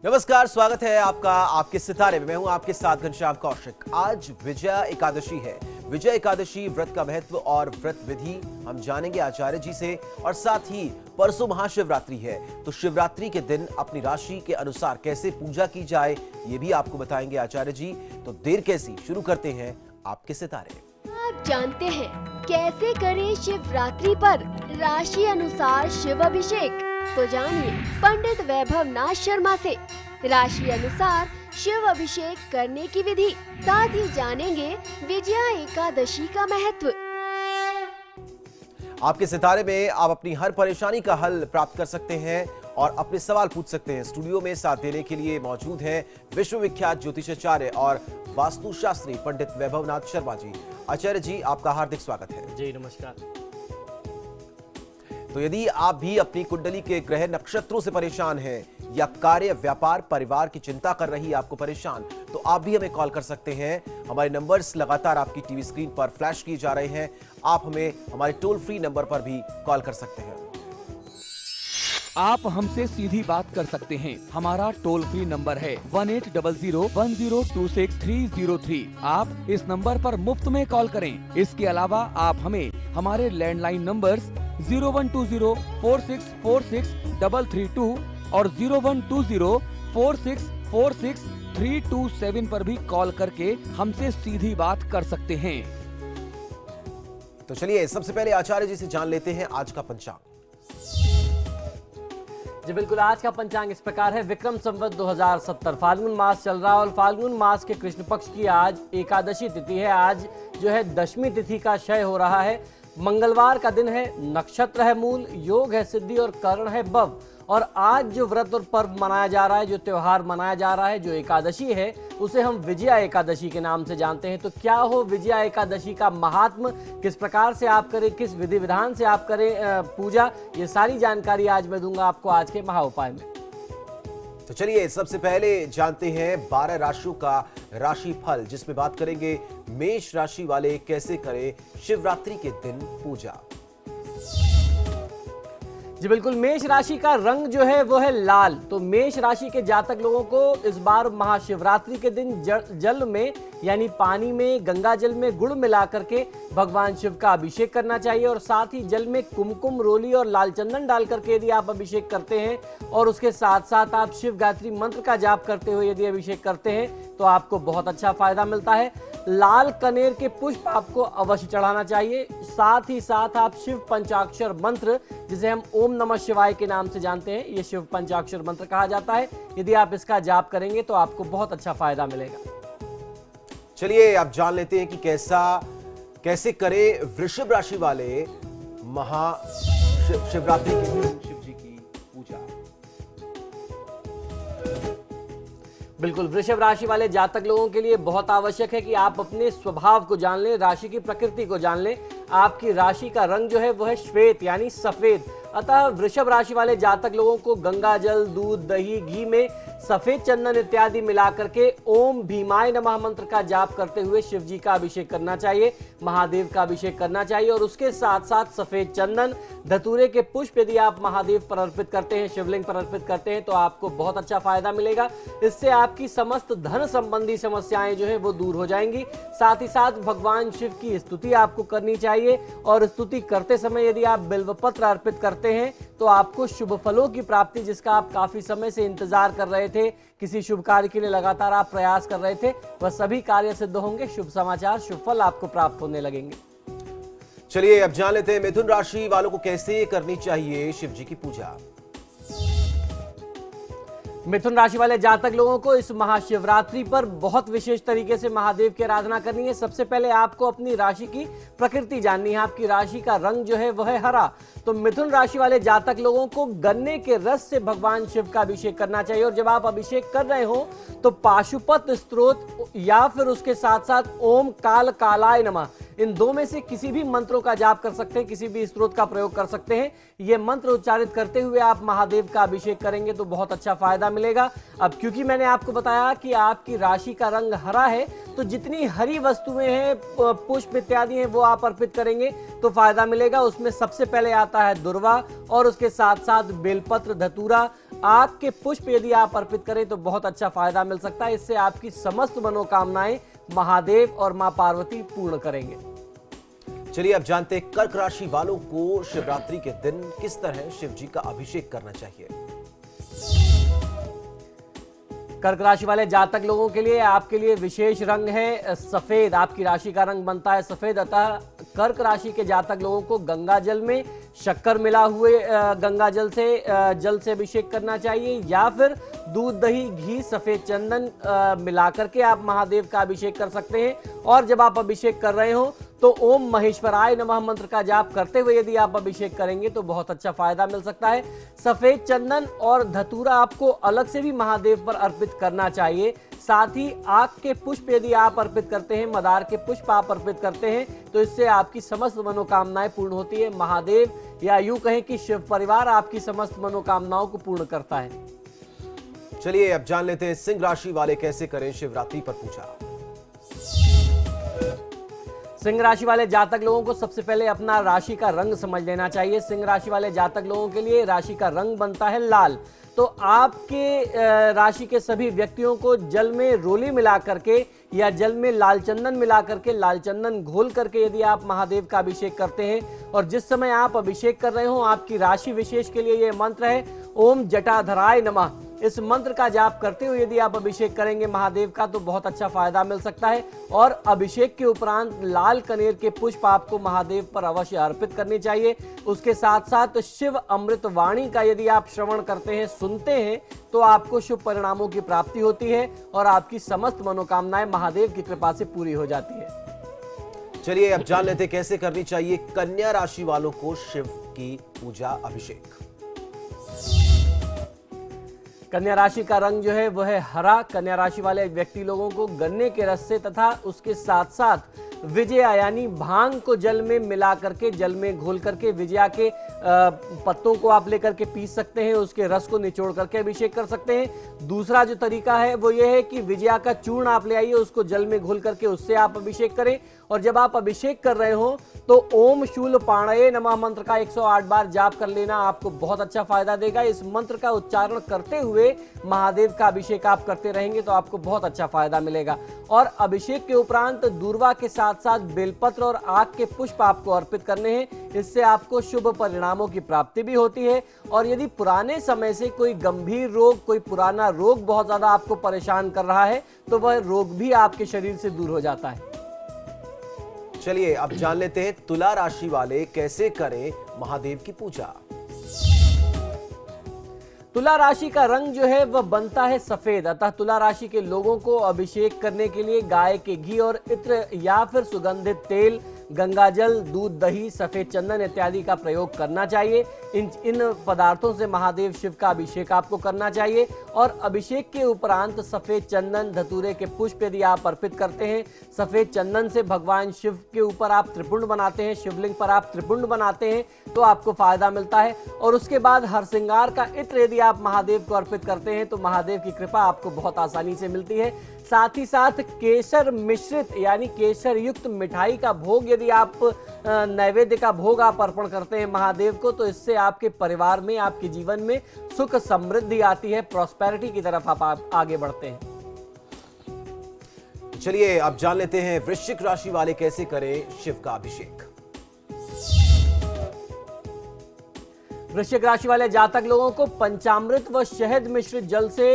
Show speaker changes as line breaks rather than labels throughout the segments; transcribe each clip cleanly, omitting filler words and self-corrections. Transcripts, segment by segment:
नमस्कार, स्वागत है आपका आपके सितारे में। मैं हूं आपके साथ घनश्याम कौशिक। आज विजया एकादशी है। विजय एकादशी व्रत का महत्व और व्रत विधि हम जानेंगे आचार्य जी से, और साथ ही परसों महाशिवरात्रि है, तो शिवरात्रि के दिन अपनी राशि के अनुसार कैसे पूजा की जाए ये भी आपको बताएंगे आचार्य जी। तो देर कैसी, शुरू करते हैं आपके सितारे।
आप जानते हैं कैसे करें शिवरात्रि पर राशि अनुसार शिव अभिषेक? तो जानिए पंडित वैभव नाथ शर्मा से राशि अनुसार शिव अभिषेक करने की विधि, साथ ही जानेंगे विजया एकादशी का महत्व।
आपके सितारे में आप अपनी हर परेशानी का हल प्राप्त कर सकते हैं और अपने सवाल पूछ सकते हैं। स्टूडियो में साथ देने के लिए मौजूद हैं विश्वविख्यात ज्योतिषाचार्य और वास्तुशास्त्री पंडित वैभव नाथ शर्मा जी। आचार्य जी, आपका हार्दिक स्वागत है।
जी नमस्कार।
तो यदि आप भी अपनी कुंडली के ग्रह नक्षत्रों से परेशान हैं या कार्य, व्यापार, परिवार की चिंता कर रही है आपको परेशान, तो आप भी हमें कॉल कर सकते हैं। हमारे नंबर्स लगातार आपकी टीवी स्क्रीन पर फ्लैश किए जा रहे हैं। आप हमें हमारे टोल फ्री नंबर पर भी कॉल कर सकते हैं।
आप हमसे सीधी बात कर सकते हैं। हमारा टोल फ्री नंबर है 180010263003। आप इस नंबर पर मुफ्त में कॉल करें। इसके अलावा आप हमें हमारे लैंडलाइन नंबर्स 012046463332 और 012046463327 पर भी कॉल करके हमसे सीधी बात कर सकते हैं।
तो चलिए सबसे पहले आचार्य जी से जान लेते हैं आज का पंचांग।
जी बिल्कुल, आज का पंचांग इस प्रकार है। विक्रम संवत 2070 फाल्गुन मास चल रहा है और फाल्गुन मास के कृष्ण पक्ष की आज एकादशी तिथि है। आज जो है दशमी तिथि का क्षय हो रहा है। मंगलवार का दिन है, नक्षत्र है मूल, योग है सिद्धि और कर्ण है बव। और आज जो व्रत और पर्व मनाया जा रहा है, जो त्योहार मनाया जा रहा है, जो एकादशी है, उसे हम विजया एकादशी के नाम से जानते हैं। तो क्या हो विजया एकादशी का महात्म, किस प्रकार से आप करें, किस विधि विधान से आप करें पूजा, ये सारी जानकारी आज मैं दूंगा आपको आज के महा उपाय में।
तो चलिए सबसे पहले जानते हैं 12 राशियों का राशि फल, जिसमें बात करेंगे मेष राशि वाले कैसे करें शिवरात्रि के दिन पूजा।
जी बिल्कुल, मेष राशि का रंग जो है वो है लाल। तो मेष राशि के जातक लोगों को इस बार महाशिवरात्रि के दिन जल में यानी पानी में, गंगा जल में गुड़ मिला करके भगवान शिव का अभिषेक करना चाहिए। और साथ ही जल में कुमकुम, रोली और लाल चंदन डाल करके यदि आप अभिषेक करते हैं और उसके साथ साथ आप शिव गायत्री मंत्र का जाप करते हुए यदि अभिषेक करते हैं तो आपको बहुत अच्छा फायदा मिलता है। लाल कनेर के पुष्प आपको अवश्य चढ़ाना चाहिए। साथ ही साथ आप शिव पंचाक्षर मंत्र, जिसे हम ओम नमः शिवाय के नाम से जानते हैं, ये शिव पंचाक्षर मंत्र कहा जाता है, यदि आप इसका जाप करेंगे तो आपको बहुत अच्छा फायदा मिलेगा।
चलिए अब जान लेते हैं कि कैसे करें वृषभ राशि वाले शिवरात्रि के दिन शिव जी की पूजा।
बिल्कुल, वृषभ राशि वाले जातक लोगों के लिए बहुत आवश्यक है कि आप अपने स्वभाव को जान लें, राशि की प्रकृति को जान लें। आपकी राशि का रंग जो है वो है श्वेत यानी सफेद। अतः वृषभ राशि वाले जातक लोगों को गंगा जल, दूध, दही, घी में सफेद चंदन इत्यादि मिला करके ओम भीमाय नमः मंत्र का जाप करते हुए शिव जी का अभिषेक करना चाहिए, महादेव का अभिषेक करना चाहिए। और उसके साथ साथ सफेद चंदन, धतूरे के पुष्प यदि आप महादेव पर अर्पित करते हैं, शिवलिंग पर अर्पित करते हैं, तो आपको बहुत अच्छा फायदा मिलेगा। इससे आपकी समस्त धन संबंधी समस्याएं जो है वो दूर हो जाएंगी। साथ ही साथ भगवान शिव की स्तुति आपको करनी चाहिए और स्तुति करते समय यदि आप बिल्वपत्र अर्पित करते हैं तो आपको शुभ फलों की प्राप्ति, जिसका आप काफी समय से इंतजार कर रहे थे, किसी शुभ कार्य के लिए लगातार आप प्रयास कर रहे थे, वह सभी कार्य सिद्ध होंगे। शुभ समाचार, शुभ फल आपको प्राप्त होने लगेंगे।
चलिए अब जान लेते हैं मिथुन राशि वालों को कैसे करनी चाहिए शिव जी की पूजा।
मिथुन राशि वाले जातक लोगों को इस महाशिवरात्रि पर बहुत विशेष तरीके से महादेव की आराधना करनी है। सबसे पहले आपको अपनी राशि की प्रकृति जाननी है। आपकी राशि का रंग जो है वह है हरा। तो मिथुन राशि वाले जातक लोगों को गन्ने के रस से भगवान शिव का अभिषेक करना चाहिए। और जब आप अभिषेक कर रहे हो तो पाशुपत स्तोत्र या फिर उसके साथ साथ ओम काल कालाय नमः, इन दो में से किसी भी मंत्रों का जाप कर सकते हैं, किसी भी स्तोत्र का प्रयोग कर सकते हैं। ये मंत्र उच्चारित करते हुए आप महादेव का अभिषेक करेंगे तो बहुत अच्छा फायदा मिलेगा। अब क्योंकि मैंने आपको बताया कि आपकी राशि का रंग हरा है, तो जितनी हरी वस्तुएं हैं, पुष्प इत्यादि हैं, वो आप अर्पित करेंगे तो फायदा मिलेगा। उसमें सबसे पहले आता है दुर्वा और उसके साथ साथ बेलपत्र, धतूरा, आग के पुष्प यदि आप अर्पित करें तो बहुत अच्छा फायदा मिल सकता है। इससे आपकी समस्त मनोकामनाएं महादेव और मां पार्वती पूर्ण करेंगे।
चलिए अब जानते हैं कर्क राशि वालों को शिवरात्रि के दिन किस तरह शिव जी का अभिषेक करना चाहिए।
कर्क राशि वाले जातक लोगों के लिए आपके लिए विशेष रंग है सफेद। आपकी राशि का रंग बनता है सफेद। अतः कर्क राशि के जातक लोगों को गंगा जल में शक्कर मिला हुए गंगा जल से अभिषेक करना चाहिए, या फिर दूध, दही, घी, सफेद चंदन मिला करके आप महादेव का अभिषेक कर सकते हैं। और जब आप अभिषेक कर रहे हो तो ओम महेश्वराय नमः मंत्र का जाप करते हुए यदि आप अभिषेक करेंगे तो बहुत अच्छा फायदा मिल सकता है। सफेद चंदन और धतूरा आपको अलग से भी महादेव पर अर्पित करना चाहिए। साथ ही आग के पुष्प यदि आप अर्पित करते हैं, मदार के पुष्प आप अर्पित करते हैं तो इससे आपकी समस्त मनोकामनाएं पूर्ण होती है। महादेव या यूं कहें कि शिव परिवार आपकी समस्त मनोकामनाओं को पूर्ण करता है।
चलिए अब जान लेते हैं सिंह राशि वाले कैसे करें शिवरात्रि पर पूजा।
सिंह राशि वाले जातक लोगों को सबसे पहले अपना राशि का रंग समझ लेना चाहिए। सिंह राशि वाले जातक लोगों के लिए राशि का रंग बनता है लाल। तो आपके राशि के सभी व्यक्तियों को जल में रोली मिला करके या जल में लाल चंदन मिला करके, लाल चंदन घोल करके यदि आप महादेव का अभिषेक करते हैं और जिस समय आप अभिषेक कर रहे हो आपकी राशि विशेष के लिए यह मंत्र है ओम जटाधराय नमः। इस मंत्र का जाप करते हुए यदि आप अभिषेक करेंगे महादेव का तो बहुत अच्छा फायदा मिल सकता है। और अभिषेक के उपरांत लाल कनेर के पुष्प आपको महादेव पर अवश्य अर्पित करने चाहिए। उसके साथ साथ शिव अमृत वाणी का यदि आप श्रवण करते हैं, सुनते हैं तो आपको शुभ परिणामों की प्राप्ति होती है और आपकी समस्त मनोकामनाएं महादेव की कृपा से पूरी हो जाती है।
चलिए अब जान लेते कैसे करनी चाहिए कन्या राशि वालों को शिव की पूजा अभिषेक।
कन्या राशि का रंग जो है वह है हरा। कन्या राशि वाले व्यक्ति लोगों को गन्ने के रस से तथा उसके साथ साथ विजया यानी भांग को जल में मिला करके, जल में घोल करके विजया के पत्तों को आप लेकर के पी सकते हैं, उसके रस को निचोड़ करके अभिषेक कर सकते हैं। दूसरा जो तरीका है वो ये है कि विजया का चूर्ण आप ले आइए, उसको जल में घोल करके उससे आप अभिषेक करें। और जब आप अभिषेक कर रहे हो तो ओम शूल पाणये नमः मंत्र का 108 बार जाप कर लेना आपको बहुत अच्छा फायदा देगा। इस मंत्र का उच्चारण करते हुए महादेव का अभिषेक आप करते रहेंगे तो आपको बहुत अच्छा फायदा मिलेगा। और अभिषेक के उपरांत दूर्वा के साथ साथ बेलपत्र और आग के पुष्प आपको अर्पित करने हैं। इससे आपको शुभ परिणामों की प्राप्ति भी होती है। और यदि पुराने समय से कोई गंभीर रोग, कोई पुराना रोग बहुत ज्यादा आपको परेशान कर रहा है तो वह रोग भी आपके शरीर से दूर हो जाता है।
चलिए अब जान लेते हैं तुला राशि वाले कैसे करें महादेव की पूजा।
तुला राशि का रंग जो है वह बनता है सफेद। अतः तुला राशि के लोगों को अभिषेक करने के लिए गाय के घी और इत्र या फिर सुगंधित तेल, गंगाजल, दूध, दही, सफेद चंदन इत्यादि का प्रयोग करना चाहिए। इन पदार्थों से महादेव शिव का अभिषेक आपको करना चाहिए। और अभिषेक के उपरांत सफेद चंदन, धतूरे के पुष्प यदि आप अर्पित करते हैं, सफेद चंदन से भगवान शिव के ऊपर आप त्रिपुंड बनाते हैं, शिवलिंग पर आप त्रिपुंड बनाते हैं तो आपको फायदा मिलता है। और उसके बाद हर श्रृंगार का इत्र यदि आप महादेव को अर्पित करते हैं तो महादेव की कृपा आपको बहुत आसानी से मिलती है। साथ ही साथ केसर मिश्रित यानी केसर युक्त मिठाई का भोग यदि आप नैवेद्य का भोग आप अर्पण करते हैं महादेव को तो इससे आपके परिवार में, आपके जीवन में सुख समृद्धि आती है, प्रॉस्पेरिटी की तरफ आप आगे बढ़ते हैं।
चलिए अब जान लेते हैं वृश्चिक राशि वाले कैसे करें शिव का अभिषेक।
वृश्चिक राशि वाले जातक लोगों को पंचामृत व शहद मिश्रित जल से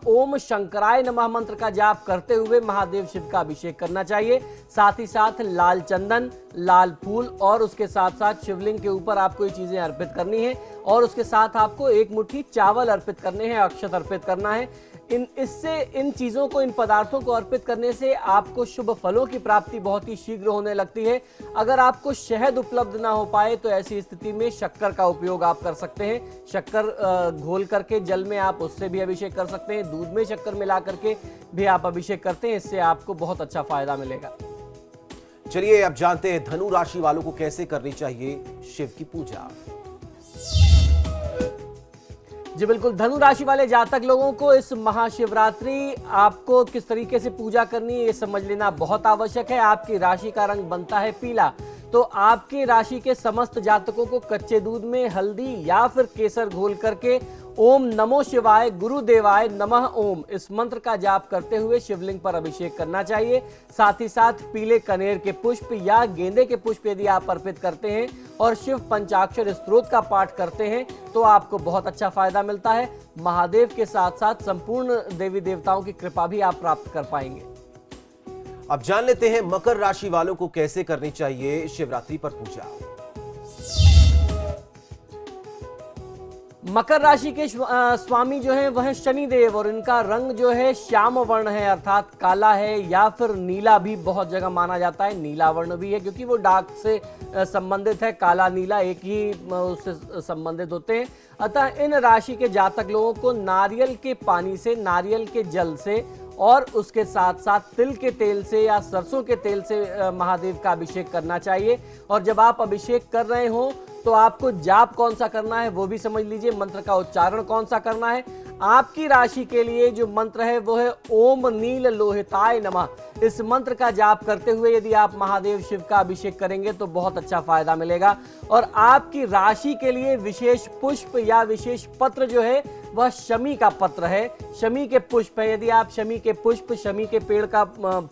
ओम शंकराय नमः मंत्र का जाप करते हुए महादेव शिव का अभिषेक करना चाहिए। साथ ही साथ लाल चंदन, लाल फूल और उसके साथ साथ शिवलिंग के ऊपर आपको ये चीजें अर्पित करनी है। और उसके साथ आपको एक मुट्ठी चावल अर्पित करने हैं, अक्षत अर्पित करना है। इन चीजों को, इन पदार्थों को अर्पित करने से आपको शुभ फलों की प्राप्ति बहुत ही शीघ्र होने लगती है। अगर आपको शहद उपलब्ध ना हो पाए तो ऐसी स्थिति में शक्कर का उपयोग आप कर सकते हैं। शक्कर घोल करके जल में आप उससे भी अभिषेक कर सकते हैं, दूध में शक्कर मिला करके भी आप अभिषेक करते हैं, इससे आपको बहुत अच्छा फायदा मिलेगा।
चलिए अब जानते हैं धनु राशि वालों को कैसे करनी चाहिए शिव की पूजा।
जी बिल्कुल, धनु राशि वाले जातक लोगों को इस महाशिवरात्रि आपको किस तरीके से पूजा करनी है ये समझ लेना बहुत आवश्यक है। आपकी राशि का रंग बनता है पीला। तो आपकी राशि के समस्त जातकों को कच्चे दूध में हल्दी या फिर केसर घोल करके ओम नमो शिवाय गुरुदेवाय नमः ओम इस मंत्र का जाप करते हुए शिवलिंग पर अभिषेक करना चाहिए। साथ ही साथ पीले कनेर के पुष्प या गेंदे के पुष्प यदि आप अर्पित करते हैं और शिव पंचाक्षर स्तोत्र का पाठ करते हैं तो आपको बहुत अच्छा फायदा मिलता है। महादेव के साथ साथ संपूर्ण देवी देवताओं की कृपा भी आप प्राप्त कर पाएंगे।
अब जान लेते हैं मकर राशि वालों को कैसे करनी चाहिए शिवरात्रि पर पूजा।
मकर राशि के स्वामी जो है वह शनिदेव और इनका रंग जो है श्याम वर्ण है, अर्थात काला है या फिर नीला भी बहुत जगह माना जाता है। नीला वर्ण भी है क्योंकि वो डार्क से संबंधित है, काला नीला एक ही उससे संबंधित होते हैं। अतः इन राशि के जातक लोगों को नारियल के पानी से, नारियल के जल से और उसके साथ साथ तिल के तेल से या सरसों के तेल से महादेव का अभिषेक करना चाहिए। और जब आप अभिषेक कर रहे हो तो आपको जाप कौन सा करना है वो भी समझ लीजिए, मंत्र का उच्चारण कौन सा करना है। आपकी राशि के लिए जो मंत्र है वो है ओम नील लोहिताय नमः। इस मंत्र का जाप करते हुए यदि आप महादेव शिव का अभिषेक करेंगे तो बहुत अच्छा फायदा मिलेगा। और आपकी राशि के लिए विशेष पुष्प या विशेष पत्र जो है वह शमी का पत्र है, शमी के पुष्प है। यदि आप शमी के पुष्प, शमी के पेड़ का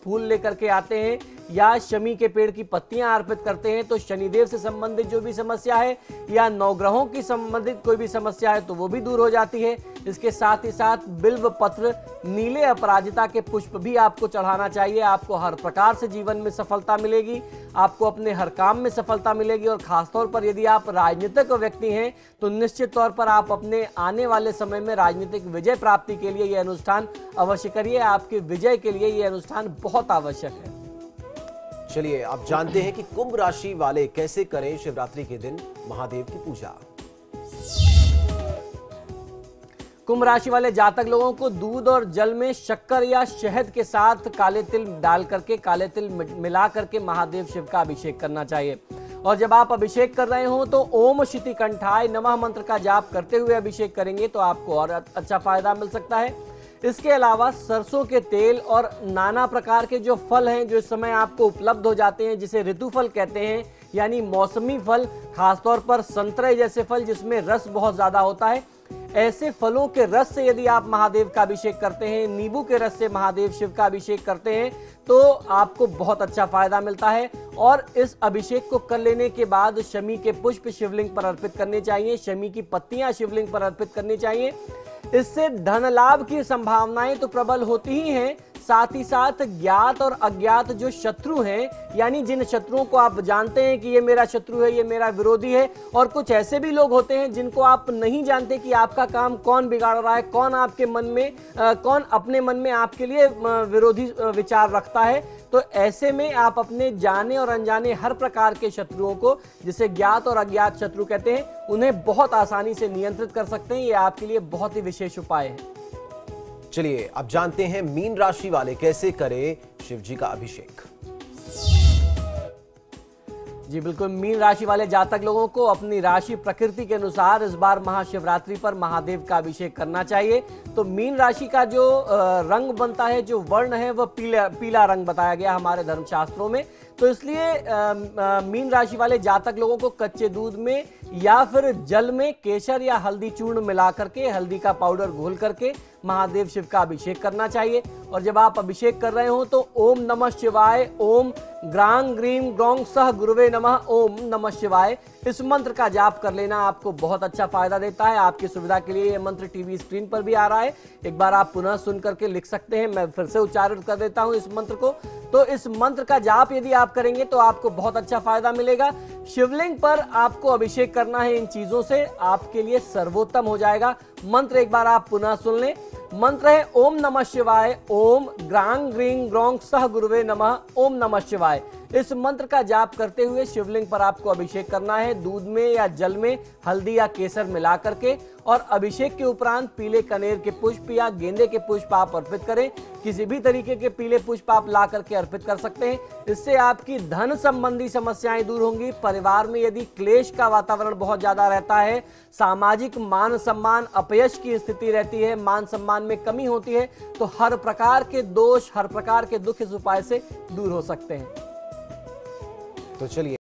फूल लेकर के आते हैं या शमी के पेड़ की पत्तियां अर्पित करते हैं तो शनिदेव से संबंधित जो भी समस्या है या नवग्रहों की संबंधित कोई भी समस्या है तो वो भी दूर हो जाती है। इसके साथ ही साथ बिल्व पत्र, नीले अपराजिता के पुष्प भी आपको चढ़ाना चाहिए। आपको हर प्रकार से जीवन में सफलता मिलेगी, आपको अपने हर काम में सफलता मिलेगी। और खासतौर पर यदि आप राजनीतिक व्यक्ति हैं तो निश्चित तौर पर आप अपने आने वाले समय में राजनीतिक विजय प्राप्ति के लिए यह अनुष्ठान अवश्य करिए। आपके विजय के लिए यह अनुष्ठान बहुत आवश्यक है।
चलिए अब जानते हैं कि कुंभ राशि वाले कैसे करें शिवरात्रि के दिन महादेव की पूजा।
कुंभ राशि वाले जातक लोगों को दूध और जल में शक्कर या शहद के साथ काले तिल डाल करके, काले तिल मिला करके महादेव शिव का अभिषेक करना चाहिए। और जब आप अभिषेक कर रहे हो तो ओम शितिकंठाय नमः मंत्र का जाप करते हुए अभिषेक करेंगे तो आपको और अच्छा फायदा मिल सकता है। इसके अलावा सरसों के तेल और नाना प्रकार के जो फल हैं जो इस समय आपको उपलब्ध हो जाते हैं, जिसे ऋतु फल कहते हैं, यानी मौसमी फल, खासतौर पर संतरे जैसे फल जिसमें रस बहुत ज्यादा होता है, ऐसे फलों के रस से यदि आप महादेव का अभिषेक करते हैं, नींबू के रस से महादेव शिव का अभिषेक करते हैं तो आपको बहुत अच्छा फायदा मिलता है। और इस अभिषेक को कर लेने के बाद शमी के पुष्प शिवलिंग पर अर्पित करने चाहिए, शमी की पत्तियां शिवलिंग पर अर्पित करनी चाहिए। इससे धन लाभ की संभावनाएं तो प्रबल होती ही हैं, साथ ही साथ ज्ञात और अज्ञात जो शत्रु हैं, यानी जिन शत्रुओं को आप जानते हैं कि ये मेरा शत्रु है, ये मेरा विरोधी है, और कुछ ऐसे भी लोग होते हैं जिनको आप नहीं जानते कि आपका काम कौन बिगाड़ रहा है, कौन आपके मन में कौन अपने मन में आपके लिए विरोधी विचार रखता है। तो ऐसे में आप अपने जाने और अनजाने हर प्रकार के शत्रुओं को, जिसे ज्ञात और अज्ञात शत्रु कहते हैं, उन्हें बहुत आसानी से नियंत्रित कर सकते हैं। ये आपके लिए बहुत ही विशेष उपाय है।
चलिए अब जानते हैं मीन राशि वाले कैसे करें शिव जी का अभिषेक।
जी बिल्कुल, मीन राशि वाले जातक लोगों को अपनी राशि प्रकृति के अनुसार इस बार महाशिवरात्रि पर महादेव का अभिषेक करना चाहिए। तो मीन राशि का जो रंग बनता है, जो वर्ण है, वह पीला रंग बताया गया हमारे धर्मशास्त्रों में। तो इसलिए मीन राशि वाले जातक लोगों को कच्चे दूध में या फिर जल में केसर या हल्दी चूर्ण मिला करके, हल्दी का पाउडर घोल करके महादेव शिव का अभिषेक करना चाहिए। और जब आप अभिषेक कर रहे हो तो ओम नमः शिवाय, ओम ग्रांग ग्रीम ग्रौंग सह गुरुवे नमः, ओम नमः शिवाय, इस मंत्र का जाप कर लेना आपको बहुत अच्छा फायदा देता है। आपकी सुविधा के लिए यह मंत्र टीवी स्क्रीन पर भी आ रहा है, एक बार आप पुनः सुन करके लिख सकते हैं। मैं फिर से उच्चारण कर देता हूं इस मंत्र को। तो इस मंत्र का जाप यदि आप करेंगे तो आपको बहुत अच्छा फायदा मिलेगा। शिवलिंग पर आपको अभिषेक करना है, इन चीजों से आपके लिए सर्वोत्तम हो जाएगा। मंत्र एक बार आप पुनः सुन लें। मंत्र है ओम नमः शिवाय, ओम ग्रांग ग्रीं ग्रौंग सह गुरुवे नमः, ओम नमः शिवाय। इस मंत्र का जाप करते हुए शिवलिंग पर आपको अभिषेक करना है, दूध में या जल में हल्दी या केसर मिला करके। और अभिषेक के उपरांत पीले कनेर के पुष्प या गेंदे के पुष्प आप अर्पित करें। किसी भी तरीके के पीले पुष्प आप ला करके अर्पित कर सकते हैं। इससे आपकी धन संबंधी समस्याएं दूर होंगी। परिवार में यदि क्लेश का वातावरण बहुत ज्यादा रहता है, सामाजिक मान सम्मान अपयश की स्थिति रहती है, मान सम्मान में कमी होती है, तो हर प्रकार के दोष, हर प्रकार के दुख इस उपाय से दूर हो सकते हैं।
तो चलिए